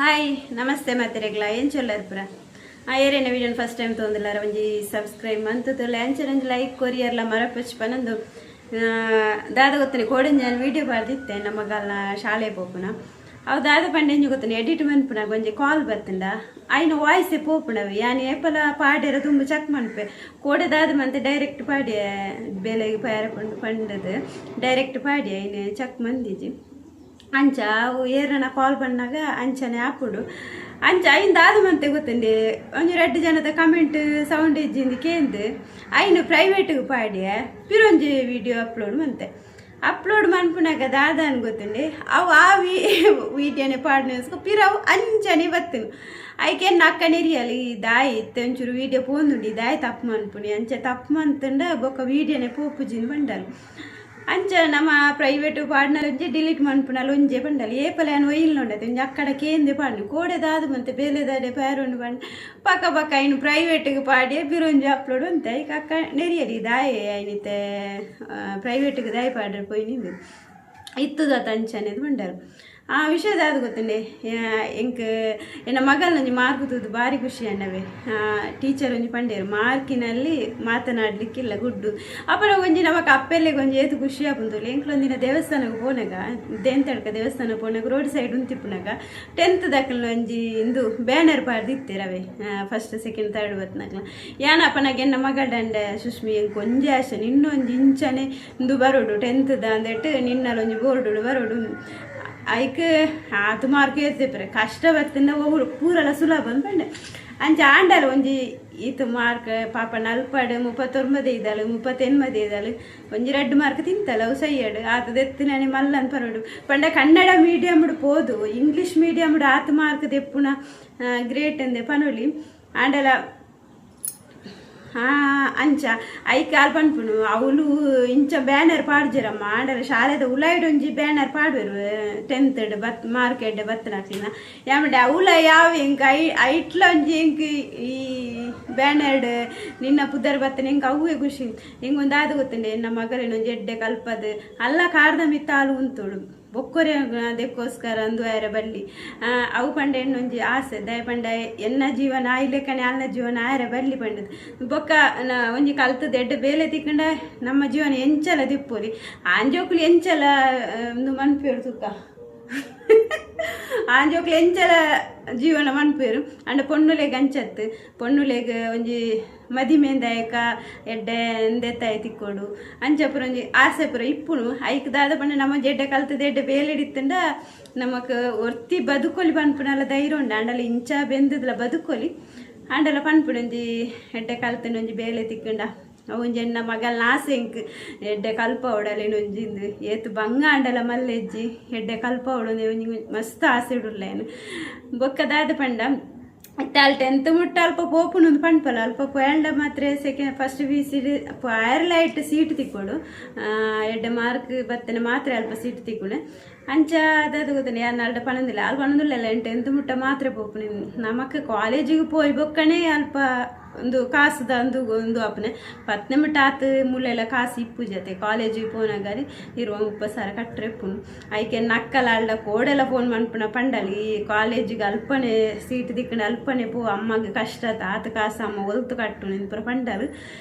hi ನಮಸ್ತೆ ಮಾತಿರೆಗ್ಲ ಏನು ಚೊಲ್ಲರ್ಪುರ ಏರೇನ ವಿಡಿಯೋನ ಫಸ್ಟ್ ಟೈಮ್ ತೊಂದಿಲ್ಲಾರ ಒಂಜಿ ಸಬ್ಸ್ಕ್ರೈಬ್ ಮಂತುಲ್ಲ ಎಂಚನೊಂಜಿ ಲೈಕ್ ಕೊರಿಯರ್ಲ ಮರಪಚ್ಪನಂದು ದಾದ ಗೊತ್ತನೆ ಕೋಡಂಜಾನ ವಿಡಿಯೋ ಬರ್ದಿತ್ತೆ ನಮ್ಮ ಮಗಲ್ನ ಶಾಲೆ ಪೋಪುನ ಅವು ದಾದ ಪಂಡೆಂಜಿ ಗೊತ್ತನೆ ಎಡಿಟ್ ಮನ್ಪುನ ಒಂಜಿ ಕಾಲ್ ಬರ್ತಂಡ ಆಯ್ನ ವಾಯ್ಸೆ ಪೋಪುನವಿ ಯಾನಿ ಏಪಲ ಪಾಡ್ಯರ ತುಂಬ ಚೆಕ್ ಮನ್ಪೆ ಕೋಡೆ ದಾದ ಮಂತೆ ಡೈರೆಕ್ಟ್ ಪಾಡ್ಯ ಬೇಲೆಗೆ ಪ್ಯಾರ ಪಂಡದು ಡೈರೆಕ್ಟ್ ಪಾಡ್ಯ ಐನೆ ಚೆಕ್ ಮಂದಿಜಿ ಅಂಚ ಅವು ಏರನ ಕಾಲ್ ಬಂದಾಗ ಅಂಚನೆ ಹಾಪುಡು ಅಂಚ ಐಂದ ಆದ ಮಂತೆ ಗೊತ್ತಂಡಿ ಒಂಜಿ 2 ಜನದ ಕಮೆಂಟ್ ಸೌಂಡ್ ಇಜ್ಜಿಂದು ಕೇಂದು ಐನು ಪ್ರೈವೇಟ್ಗೆ ಪಾಡ್ಯ ಪಿರೊಂಜಿ ವಿಡಿಯೋ ಅಪ್ಲೋಡ್ ಮನ್ಪುನಾಗ ದಾದನ್ ಗೊತ್ತಂಡಿ ಅವು ಆ ವಿಡಿಯೋನೆ ಪಾಡ್ನ ಪಿರವು ಅಂಚನೆ ಬತ್ತನು ಐಕೆ ನಕ್ಕನಿರಿಯಲಿ ದಾಯಿ ಇತ್ತು ಒಂಚೂರು ವಿಡಿಯೋ ಪೋಂದುಂಡಿ ದಾಯಿ ತಪ್ಪು ಮನ್ಪುನಿ ಅಂಚ ತಪ್ಪು ಮಂತಂಡ ಬೊಕ್ಕ ವಿಡಿಯೋನೆ ಪೋಪುಜಿನ ಬಂಡಲು ಅಂಚ ನಮ್ಮ ಪ್ರೈವೇಟ್ ಪಾಡ್ನಲ್ ಒಂಜಿ ಡಿಲೀಟ್ ಮನ್ಪುನಲ್ ಒಂಜೆ ಬಂಡಲ್ ಏಪಲ ಒಯ್ಲ್ ನೋಡತ್ತೆ ಒಂಜಿ ಅಕ್ಕಡ ಕೇಂದೆ ಪಾಡ್ನು ಕೋಡೆದಾದ ಮಂತೆ ಬೇಲೆದಾಡೆ ಪ್ಯಾರೊಂಡು ಬಂಡು ಪಕ್ಕ ಐನು ಪ್ರೈವೇಟ್ಗೆ ಪಾಡಿ ಬಿರೊಂಜಿ ಅಪ್ಲೋಡ್ ಅಂತ ಈಗ ಅಕ್ಕ ನೆರಿಯಲಿ ದಾಯಿ ಐನಿತೆ ಪ್ರೈವೇಟ್ಗೆ ದಾಯಿ ಪಾಡ್ರೆ ಪೋಯ್ ನಿಂದು ಇತ್ತುದತ್ತ ಅಂಚನೆದು ಬಂಡರು ಆ ವಿಷಯದಾದ ಗೊತ್ತಂಡೆ ಎಂಕ್ ಎನ್ನ ಮಗಲ್ನೊಂಜಿ ಮಾರ್ಕ್ ತೂದು ಭಾರಿ ಖುಷಿ ಅನ್ನವೇ ಟೀಚರ್ ಒಂಜಿ ಪಂಡೇರು ಮಾರ್ಕಿನಲ್ಲಿ ಮಾತನಾಡಲಿಕ್ಕಿಲ್ಲ ಗುಡ್ಡು ಅಪ್ಪನ ಒಂಜಿ ನಮಕ್ ಅಪ್ಪೆಲ್ಲೆಗೆ ಒಂಜಿ ಏತು ಖುಷಿ ಆಪುಂದುಲ್ಲ ಎಂಕ್ಲೊಂದಿನ ದೇವಸ್ಥಾನಕ್ಕೆ ಪೋನಾಗ ದೇಂತಡ್ಕ ದೇವಸ್ಥಾನ ಪೋನಾಗ ರೋಡ್ ಸೈಡ್ ಉಂತಿಪ್ಪುನಾಗ 10th ದಕ್ಕಲ್ನ ಒಂಜಿ ಇಂದು ಬ್ಯಾನರ್ ಪಾಡ್ದಿತ್ತೇರವೆ ಫಸ್ಟ್ ಸೆಕೆಂಡ್ ಥರ್ಡ್ ಬತ್ನಾಗ್ಲ ಯಾನಪ್ಪನಾಗ ಎನ್ನ ಮಗಡಂಡೆ ಸುಷ್ಮಿ ಎಂಕ್ ಒಂಜಿ ಆಶೆ ಇನ್ನೊಂಜಿ ಇಂಚನೆ ಇಂದು ಬರೋಡು 10th ಅಂದೆಟ್ಟು ನಿನ್ನಲ್ಲ ಒಂಜಿ ಬೋರ್ಡು ಬರೋಡು ಐಕೆ ಅದು ಮಾರ್ಕ್ ಏರ್ತಿಪ್ಪರೆ ಕಷ್ಟ ಬತ್ತಿನ ಹೋಗುಡು ಪೂರಲ ಸುಲಭ ಅಂದ್ಪಂಡೆ ಅಂಚ ಆಂಡಲ ಒಂಜಿ ಈತು ಮಾರ್ಕ್ ಪಾಪ ನಲ್ಪಡು 39 ಇದ್ದಾಳು 38 ಇದ್ದಾಳು ಒಂಜಿ 2 ಮಾರ್ಕ್ ತಿಂತಲ್ಲ ಅವು ಸೈಯಡು ಆತದ ಎತ್ತಿನೇ ಮಲ್ಲನ್ ಪರೋಡು ಪಂಡ ಕನ್ನಡ ಮೀಡಿಯಮ್ಡು ಪೋದು ಇಂಗ್ಲೀಷ್ ಮೀಡಿಯಮ್ಡು ಆತು ಮಾರ್ಕ್ ತೆಪ್ಪುನ ಗ್ರೇಟ್ ಅಂದೆ ಪನೊಲಿ ಆಂಡಲ ಅಂಚ ಐಕೆ ಅಲ್ಪನ್ಪುನು ಅವಳು ಇಂಚ ಬ್ಯಾನರ್ ಪಾಡ್ಜಿರಮ್ಮ ಆಂಡಲ ಶಾಲೆದ ಉಲಾಯ್ಡೊಂಜಿ ಬ್ಯಾನರ್ ಪಾಡ್ವೆರು 10th ಮಾರ್ಕೆಡ್ ಬತ್ತನಾಕ್ಲಿನ ಯಾಮಡೆ ಅವಳ ಯಾವ ಇಂಕ ಐಟ್ಲ ಒಂಜಿ ಇಂಕ ಈ ಬ್ಯಾನರ್ಡ್ ನಿನ್ನ ಪುದರ್ ಬತ್ತನೆ ಇಂಕ ಅವೇ ಖುಷಿ ಹಿಂಗೊಂದು ಆದ ಗೊತ್ತಂಡೆ ನಮ್ಮ ಮಗರೇನೊಂಜಿ ಎಡ್ಡೆ ಕಲ್ಪದು ಅಲ್ಲ ಕಾರ್ದ ಮಿತ್ತ ಹಾಲು ಉಂತೋಡು ಬೊಕ್ಕೊರೆ ಅದಕ್ಕೋಸ್ಕರ ಅಂದು ಆಯರ ಬಲ್ಲಿ ಅವು ಪಂಡ ಎನ್ನೊಂಜಿ ಆಸೆ ದಯ ಪಂಡ ಎನ್ನ ಜೀವನ ಆಯ್ಲೆಕ್ಕನೆ ಅಲ್ಲ ಜೀವನ ಆಯರ ಬಲ್ಲಿ ಪಂಡದು ಬೊಕ್ಕ ಒಂಜಿ ಕಲ್ತದ ಎಡ್ಡೆ ಬೇಲೆ ತಿಕ್ಕಂಡ ನಮ್ಮ ಜೀವನ ಎಂಚಲ ದಿಪ್ಪುಲಿ ಆಂಜೋಕ್ಲು ಎಂಚಲ ಒಂದು ಮನ್ಪೇರು ಸುಕ್ಕ ಆಂಜೋಕ್ಲು ಎಂಚಲ ಜೀವನ ಮನ್ಪೇರು ಅಂಡ ಪೊಣ್ಣುಲೆಗೆ ಅಂಚತ್ತು ಪೊಣ್ಣುಲೆಗೆ ಒಂಜಿ ಮದಿಮೆಂದಾಯಕ ಎಡ್ಡೆ ಎಂದೆತ್ತಾಯ ತಿಕ್ಕೋಡು ಅಂಚಪುರ ಒಂಜಿ ಆಸೆ ಪುರ ಇಪ್ಪುನು ಐಕ್ ದಾದ ಪಂಡ ನಮ್ಮ ಎಡ್ಡೆ ಕಲ್ತದ ಎಡ್ಡೆ ಬೇಲೆಡಿತ್ತಂಡ ನಮಕ್ ಒರ್ತಿ ಬದುಕೊಲಿ ಪನ್ಪುನಲ್ಲ ಧೈರ್ಯ ಉಂಡ ಅಂಡಲ ಇಂಚ ಬೆಂದದ್ಲ ಬದುಕೊಲಿ ಅಂಡಲ ಪನ್ಪುಡು ಒಂಜಿ ಎಡ್ಡೆ ಕಲ್ತನ ಒಂಜಿ ಬೇಲೆ ತಿಕ್ಕಂಡ ಒಂಜಿ ಎನ್ನ ಮಗಲ್ನ ಆಸೆ ಎಂಕ್ ಎಡ್ಡೆ ಕಲ್ಪ ಒಡಲೇನೊಂಜಿಂದು ಏತು ಬಂಗ ಅಂಡಲ ಮಲ್ಲೆಜ್ಜಿ ಎಡ್ಡೆ ಕಲ್ಪ ಒಡೊಂದೆ ಒಂಜಿ ಮಸ್ತ್ ಆಸೆ ಇಡುಲ್ಲೇನು ಬೊಕ್ಕದಾದ ಪಂಡ ಇಟ್ಟಾಲ್ 10th ಮುಟ್ಟ ಅಲ್ಪ ಪೋಪುನು ಪಣ್ಪಲ್ಲ ಅಲ್ಪ ಪೋಯಂಡ ಮಾತ್ರ ಸೆಕೆಂಡ್ ಫಸ್ಟ್ BC ಆಯರ್ಲೈಟ್ ಸೀಟ್ ತಿಕ್ಕೋಡು ಎಡ್ಡೆ ಮಾರ್ಕ್ ಬತ್ತನೆ ಮಾತ್ರ ಅಲ್ಪ ಸೀಟ್ ತಿಕ್ಕೊಡೆ ಅಂಚ ಅದಾದ ಗೊತ್ತಾನೆ ಯಾರು ನಾಲ್ಡ ಪಣಂದಿಲ್ಲ ಅಲ್ಲಿ ಪಣಂದಿಲ್ಲ 10th ಮುಟ್ಟ ಮಾತ್ರ ಪೋಪುನಿ ನಮಕ್ ಕಾಲೇಜಿಗೆ ಪೋಯ್ ಬೊಕ್ಕನೆ ಅಲ್ಪ ಒಂದು ಕಾಸುದ ಒಂದು ಅಪ್ಪನೆ 10ನೇ ಮುಟ್ಟ ಆತು ಮುಳ್ಳೆಲ್ಲ ಕಾಸು ಇಪ್ಪು ಜತೆ ಕಾಲೇಜಿಗೆ ಪೋನಾಗರಿ ಇರುವ 30,000 ಕಟ್ಟರೆ ಪುನು ಐಕೆ ನಕ್ಕಲ ಅಲ್ಲ ಕೋಡೆಲ್ಲ ಫೋನ್ ಮನ್ಪುನ ಪಂಡಲಿ ಕಾಲೇಜಿಗೆ ಅಲ್ಪನೆ ಸೀಟ್ ದಿಕ್ಕಂಡು ಅಲ್ಪನೆ ಪೋ ಅಮ್ಮಗೆ ಕಷ್ಟ ಆತ ಕಾಸು ಅಮ್ಮ ಒಲ್ತು ಕಟ್ಟು ನಿಂಪುರ ಪಂಡಲು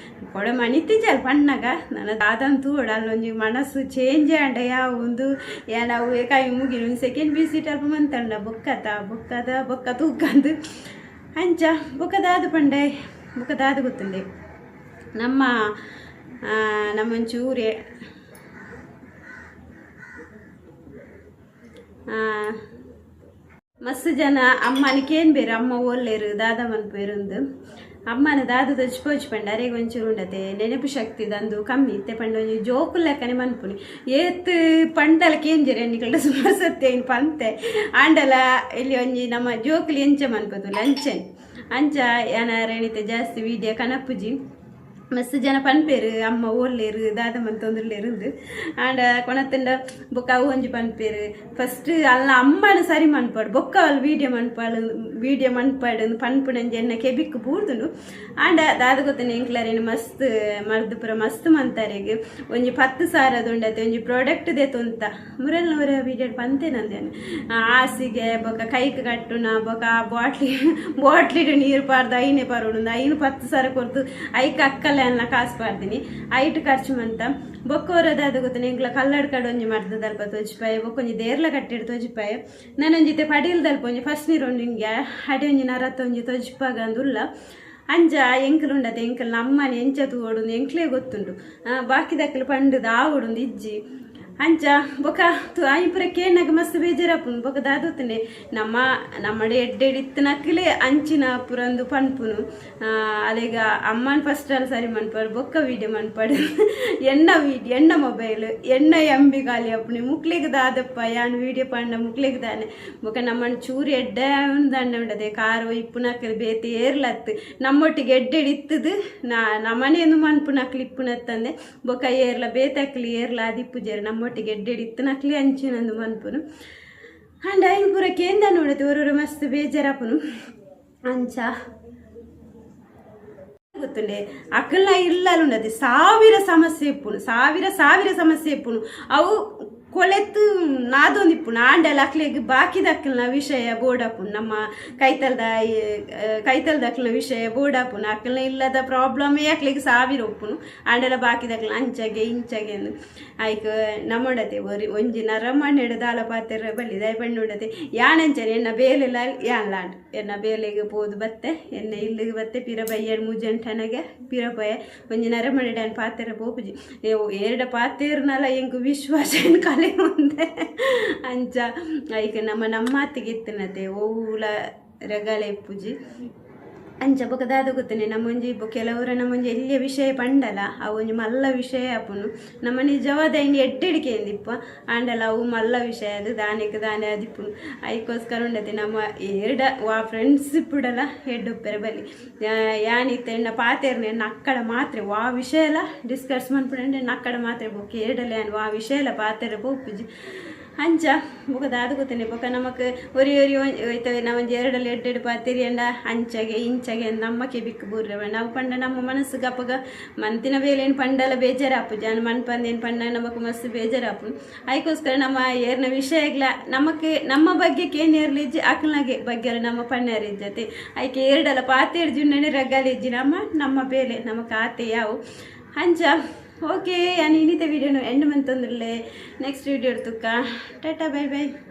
ಕೊಡೆ ಮಣಿತಿಜಲ್ ಪಣ್ಣಗ ನನ್ನ ದಾದಂತೂ ಅಲ್ಲೊಂಜಿ ಮನಸ್ಸು ಚೇಂಜ್ ಆಂಡ ಯಾವ ಒಂದು ನಾವು ಕೈ ಮುಗಿನ ಒಂದು ಸೆಕೆಂಡ್ BC ಅಲ್ಪ ಮಂತಂಡ ಬೊಕ್ಕ ತೂಕಂದು ಅಂಚ ಬೊಕ್ಕದಾದ ಪಂಡೆ ಬೊಕ್ಕದಾದ ಗೊತ್ತುಂಡೆ ನಮ್ಮಂಚೂರೇ ಮಸ್ತ್ ಜನ ಅಮ್ಮನಿಕೇನು ಬೇರು ಅಮ್ಮ ಓಲ್ಲೇರು ದಾದ ಮನ್ಪೇರುಂದು ಅಮ್ಮನ ದಾದ ದಚ್ಪೋಚ್ ಪಂಡ ಅರೆಗೆ ಒಂಚೂರು ಉಂಡತೆ ನೆನಪು ಶಕ್ತಿ ದಂದು ಕಮ್ಮಿ ಇತ್ತೆ ಪಂಡ ಒಂಜಿ ಜೋಕು ಲೆಕ್ಕನೆ ಮನ್ಪುನಿ ಏತ್ ಪಂಡಲ ಕೇಂಜರಿ ಅನ್ನಿಕಲ್ಡ ಸುಮಾರು ಸತ್ಯ ಏನು ಪಂತೆ ಆಂಡಲ ಇಲ್ಲಿ ಒಂಜಿ ನಮ್ಮ ಜೋಕುಲಿ ಎಂಚ ಮನ್ಪದು ಲಂಚನ್ ಅಂಚ ಏನಾರ ಎಣಿತೆ ಜಾಸ್ತಿ ವಿಡಿಯೋ ಕನಪುಜಿ ಮಸ್ತ್ ಜನ ಪನ್ಪೇರು ಅಮ್ಮ ಓಲ್ಲೇರು ದಾದಮ್ಮನ ತೊಂದರ್ಲೇருந்து ಆಂಡ ಕೊನತ್ತಂಡ ಬೊಕ್ಕ ಅವು ಒಂಜಿ ಪನ್ಪೇರು ಫಸ್ಟ್ ಅಲ್ಲ ಅಮ್ಮನ ಸರಿ ಮನ್ಪಾಡು ಬೊಕ್ಕ ಅವಳು ವೀಡಿಯೋ ಮನ್ಪಾಡು ಪನ್ಪುನಂಜಿ ಎನ್ನ ಕೆಬಿಕ್ಕು ಬೂರ್ದುಂಡು ಆಂಡ ದಾದ ಗೊತ್ತನೆ ಎಂಕ್ಲಾರೇನು ಮಸ್ತ್ ಮರ್ದು ಪುರ ಮಸ್ತ್ ಮಂತಾರೆಗ್ ಒಂಜಿ 10,000 ಉಂಡತೆ ಒಂಜಿ ಪ್ರಾಡಕ್ಟ್ ದೇ ತೊಂತ ಮುರಲ್ನವರ ವೀಡಿಯೋ ಪಂತೇನಂದೇನು ಆಸಿಗೆ ಬೊಕ್ಕ ಕೈಕ್ ಕಟ್ಟುನ ಬೊಕ್ಕ ಬಾಟ್ಲಿ ನೀರು ಪಾರ್ದು ಐನೆ ಪರೋಡು ಐನು 10,000 ಕೊರ್ದು ಐಕ್ ಅಕ್ಕಲ್ಲ ಎಲ್ಲ ಕಾಸು ಪಾಡ್ತೀನಿ ಐಟ್ ಖರ್ಚು ಮಂತ ಬೊಕ್ಕೋರದ ಅದು ಗೊತ್ತನೆ ಎಂಕ್ಲ ಕಲ್ಲಡ್ ಕಡೆ ಒಂಜಿ ಮರ್ದದಲ್ಪ ತೋಜಿಪಾಯ ಬೊಕ್ಕೊಂಜಿ ದೇರ್ಲ ಕಟ್ಟಿಡ್ ತೋಜಿಪಾಯ ನಾನೊಂಜಿತೆ ಪಡಿಲ್ದಲ್ಪ ಒಂಜಿ ಫಸ್ಟ್ ನೀರು ಹಿಂಗೆ ಅಡಿ ಒಂಜಿ ನರತ್ತ ಒಂಜಿ ತೋಜಿಪಾಗ ಅಂದುಲ್ಲ ಅಂಜ ಎಂಕಲು ಉಂಡತೆ ಎಂಕಲ್ ನಮ್ಮನೆ ಎಂಚ ತೂಡು ಎಂಕ್ಲೇ ಗೊತ್ತುಂಡು ಬಾಕಿದಕ್ಕಲು ಪಂಡದ ಆವೊಡು ಇಜ್ಜಿ ಅಂಚ ಬೊಕ ಆಯ್ಪುರ ಕೇನಾಗ ಮಸ್ತ್ ಬೇಜಾರಪ್ಪುನು ಬೊಕ ದಾದೋತನೆ ನಮ್ಮಡೆ ಎಡ್ಡೆಡಿತ್ತನಕ್ಲೆ ಅಂಚಿನ ಪುರಂದು ಪನ್ಪುನು ಅಲೆಗ ಅಮ್ಮನ ಫಸ್ಟ್ ಅಲ್ಲಿ ಸರಿ ಮನ್ಪಾಡು ಬೊಕ್ಕ ವೀಡಿಯೋ ಮನ್ಪಾಡು ಎಣ್ಣ ಮೊಬೈಲ್ ಎಣ್ಣ ಎಂಬಿ ಖಾಲಿ ಅಪ್ಪನಿ ಮುಕ್ಲಿಗೆ ದಾದಪ್ಪ ಯಾನ್ ವೀಡಿಯೋ ಪಂಡ ಮುಕ್ಲಿಗೆ ದಾನೆ ಬೊಕ ನಮ್ಮನ ಚೂರು ಎಡ್ಡ ದಂಡ ಉಂಡದೆ ಕಾರು ಇಪ್ಪುನಕ್ಕಲು ಬೇತೆ ಏರ್ಲತ್ತು ನಮ್ಮೊಟ್ಟಿಗೆ ಎಡ್ಡೆಡಿತ್ತದು ನಮ್ಮನೆಯನ್ನು ಮನ್ಪುನಕ್ಲಿ ಇಪ್ಪುನತ್ತಂದೆ ಬೊಕ ಏರ್ಲ ಬೇತಕ್ಲಿ ಏರ್ಲ ಅದಿಪ್ಪು ಜೇರು ನಮ್ಮ ಒಟ್ಟಿಗೆ ಎಡ್ಡೆಡಿತ್ತು ನಕ್ಲಿ ಅಂಚಿನಂದು ಮನ್ಪುನು ಅಂಡ್ ಐನ್ ಪೂರ ಕೇಂದ ನೋಡತ್ತೆ ಒರೊರು ಮಸ್ತ್ ಬೇಜಾರಪ್ಪನು ಅಂಚ ಗೊತ್ತುಂಡೆ ಅಕ್ಕಲ್ನ ಇಲ್ಲಲು ಉಂಡದೆ ಸಾವಿರ ಸಮಸ್ಯೆ ಇಪ್ಪುನು ಅವು ಕೊಳೆತ್ತು ನಾದೊಂದಿಪ್ಪುನು ಆಂಡಲ ಅಕ್ಲೆಗ್ ಬಾಕಿದಕ್ಕಲ್ನ ವಿಷಯ ಬೋಡಪ್ಪುನು ನಮ್ಮ ಕೈತಲ್ದಕ್ಕಲ್ನ ವಿಷಯ ಬೋಡಪ್ಪುನು ಅಕ್ಕಲ್ನ ಇಲ್ಲದ ಪ್ರಾಬ್ಲಮೇ ಅಕ್ಲೆಗ್ ಸಾವಿರ ಒಪ್ಪುನು ಆಂಡಲ ಬಾಕಿದಕ್ಕಲ್ನ ಅಂಚಗೆ ಇಂಚಗೆ ಅಂದು ಆಯ್ಕೆ ನಮ್ಮೊಡತೆ ಒಂಜಿ ನರಮಣ್ಣೆಡು ದಾಲ ಪಾತೆರ ಬಲ್ಲಿ ದಯ ಪಣ್ಣುಡತೆ ಯಾನಂಚನೆ ಎನ್ನ ಬೇಲೆಲ್ಲ ಯಾನ್ಲಾಂಡ್ ಎನ್ನ ಬೇಲೆಗೆ ಪೋದು ಬತ್ತೆ ಎನ್ನ ಇಲ್ಲಿಗೆ ಬತ್ತೆ ಪಿರ ಬಯ್ಯಡ್ ಮುಜಂಟನಗೆ ಪಿರಪಯ ಒಂಜಿ ನರಮಣ್ಣೆಡು ಪಾತೆರ ಪೋಪುಜಿ ಎರಡು ಪಾತೆರ್ನಲ್ಲ ಎಂಕು ವಿಶ್ವಾಸ ಕಲೆ ಮುಂದೆ ಅಂಚ ಐಕೆ ನಮ್ಮ ಅತ್ತಿಗೆ ಇತ್ತಿನತೆ ಓಲ ರಗಳೆ ಪೂಜಿ ಅಂಚ ಬೊಕ ದಾದ ಗೊತ್ತನೆ ನಮ್ಮೊಂಜಿ ಕೆಲವರ ನಮ್ಮೊಂಜಿ ಎಲ್ಲಿಯ ವಿಷಯ ಪಂಡಲ ಅವು ಒಂಜಿ ಮಲ್ಲ ವಿಷಯ ಅಪ್ಪುನು ನಮ್ಮ ನಿಜವಾದ ಹಿಂಗೆ ಎಡ್ಡೆಡಿಕೆ ಎಂದಿಪ್ಪ ಆಂಡಲ ಅವು ಮಲ್ಲ ವಿಷಯ ಅದು ದಾನೆ ಅದಿಪ್ಪುನು ಅದಕ್ಕೋಸ್ಕರ ಉಂಡತೆ ನಮ್ಮ ವಾ ಫ್ರೆಂಡ್ಸ್ ಇಪ್ಪುಡಲ್ಲ ಹೆಡ್ಡೊಪ್ಪೆರ ಬಲ್ಲಿ ಯಾನಿತ್ತ ಎಣ್ಣ ಪಾತೆರ್ನ ಎಣ್ಣ ಅಕ್ಕಡ ಮಾತ್ರ ವಾ ವಿಷಯ ಎಲ್ಲ ಡಿಸ್ಕಸ್ ಮಾಡ್ಬಿಡಂಡೆ ಅಕ್ಕಡ ಮಾತ್ರ ಬೊಕ್ಕ ಎರಡಲ್ಲ ವಾ ವಿಷಯ ಎಲ್ಲ ಪಾತೆರ ಬೋಪುಜಿ ಅಂಚ ಬೊಕ ದಾದ ಗೊತ್ತನೆ ಬೊಕ ನಮಕ್ ಒರಿ ಹೋಯ್ತವೆ ನಾವೊಂದು ಎರಡಲ್ಲಿ ಎಡ್ಡೆಡು ಪಾತಿರಿ ಅಂಡ ಅಂಚಗೆ ಇಂಚಗೆ ನಮ್ಮಕ್ಕೆ ಬಿಕ್ಕು ಬೂರ್ರವ ನಾವು ಪಂಡ ನಮ್ಮ ಮನಸ್ಸು ಗಪ್ಪಗ ಮಂತಿನ ಬೇಲೇನು ಪಂಡಲ ಬೇಜಾರಾಪು ಜಾನ ಮನ್ಪಂದೇನು ಪಂಡ ನಮಕ್ ಮಸ್ತ್ ಬೇಜಾರಾಪು ಅದಕ್ಕೋಸ್ಕರ ನಮ್ಮ ಏರ್ನ ವಿಷಯಗ್ಲ ನಮ್ಮ ಬಗ್ಗೆ ಕೇನೇರ್ಲಿಜ್ಜಿ ಅಕ್ಲನಾಗೆ ಬಗ್ಗೆ ನಮ್ಮ ಪಣ್ಣರಿಜ್ಜತೆ ಅದಕ್ಕೆ ಎರಡಲ್ಲ ಪಾತೇರು ಜುಣ್ಣನೆ ರಗ್ಗಾಲಿಜ್ಜಿ ನಮ್ಮ ಬೇಲೆ ನಮ್ಮ ಖಾತೆ ಯಾವು ಅಂಚ ಓಕೆ ನಾನು ಇನ್ನಿತ ವೀಡಿಯೋನು ಎಂಡ್ ಮಂತಂದ್ರಲ್ಲೇ ನೆಕ್ಸ್ಟ್ ವೀಡಿಯೋ ಇಡ್ತುಕ್ಕ ಟಾಟಾ ಬೈ ಬೈ